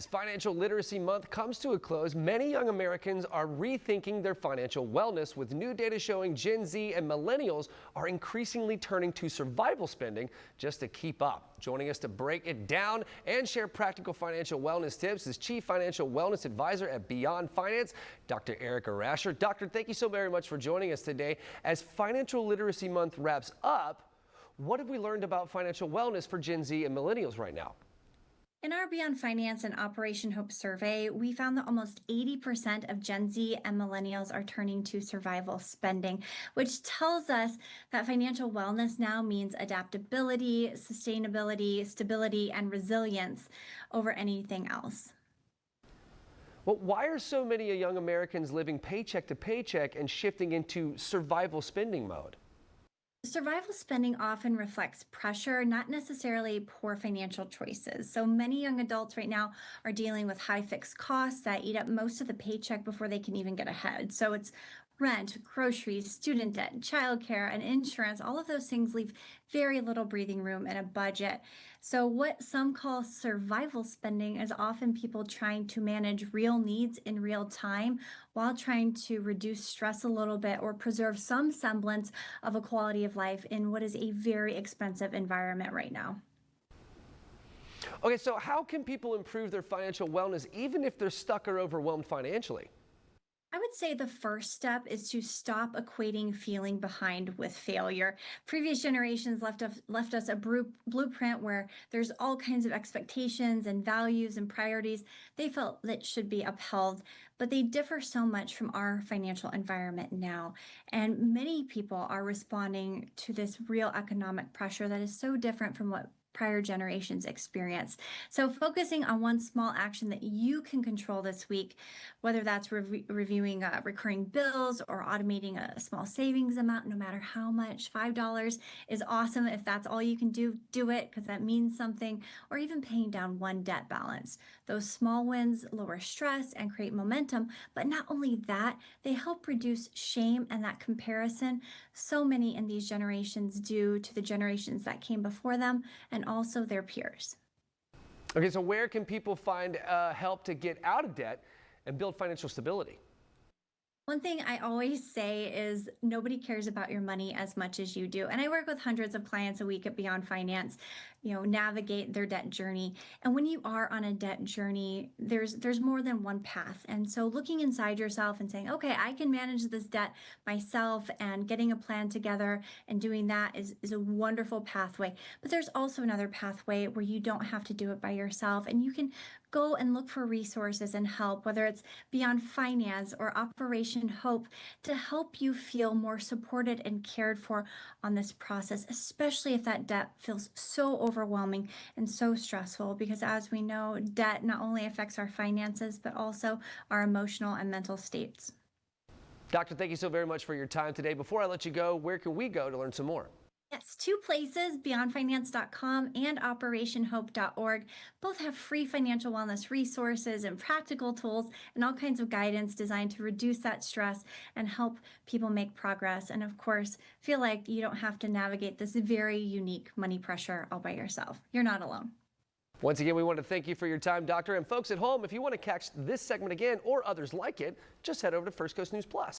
As Financial Literacy Month comes to a close, many young Americans are rethinking their financial wellness, with new data showing Gen Z and millennials are increasingly turning to survival spending just to keep up. Joining us to break it down and share practical financial wellness tips is Chief Financial Wellness Advisor at Beyond Finance, Dr. Erica Rascher. Doctor, thank you so very much for joining us today. As Financial Literacy Month wraps up, what have we learned about financial wellness for Gen Z and millennials right now? In our Beyond Finance and Operation Hope survey, we found that almost 80% of Gen Z and millennials are turning to survival spending, which tells us that financial wellness now means adaptability, sustainability, stability, and resilience over anything else. Well, why are so many young Americans living paycheck to paycheck and shifting into survival spending mode? Survival spending often reflects pressure, not necessarily poor financial choices. So many young adults right now are dealing with high fixed costs that eat up most of the paycheck before they can even get ahead. So it's rent, groceries, student debt, childcare, and insurance. All of those things leave very little breathing room in a budget. So what some call survival spending is often people trying to manage real needs in real time while trying to reduce stress a little bit or preserve some semblance of a quality of life in what is a very expensive environment right now. Okay, so how can people improve their financial wellness even if they're stuck or overwhelmed financially? I would say the first step is to stop equating feeling behind with failure. Previous generations left us a blueprint where there's all kinds of expectations and values and priorities they felt that should be upheld, but they differ so much from our financial environment now. And many people are responding to this real economic pressure that is so different from what prior generations experienced. So focusing on one small action that you can control this week, whether that's reviewing recurring bills or automating a small savings amount, no matter how much, $5 is awesome. If that's all you can do, do it, because that means something, or even paying down one debt balance. Those small wins lower stress and create momentum, but not only that, they help reduce shame and that comparison so many in these generations do to the generations that came before them, and also their peers. Okay, so where can people find help to get out of debt and build financial stability? One thing I always say is nobody cares about your money as much as you do. And I work with hundreds of clients a week at Beyond Finance, navigate their debt journey. And when you are on a debt journey, there's more than one path. And so looking inside yourself and saying, okay, I can manage this debt myself, and getting a plan together and doing that is a wonderful pathway. But there's also another pathway where you don't have to do it by yourself, and you can go and look for resources and help, whether it's Beyond Finance or Operation Hope, to help you feel more supported and cared for on this process, especially if that debt feels so overwhelming and so stressful, because as we know, debt not only affects our finances, but also our emotional and mental states. Doctor, thank you so very much for your time today. Before I let you go, where can we go to learn some more? Yes, two places, beyondfinance.com and operationhope.org. Both have free financial wellness resources and practical tools and all kinds of guidance designed to reduce that stress and help people make progress. And of course, feel like you don't have to navigate this very unique money pressure all by yourself. You're not alone. Once again, we want to thank you for your time, Doctor. And folks at home, if you want to catch this segment again or others like it, just head over to First Coast News Plus.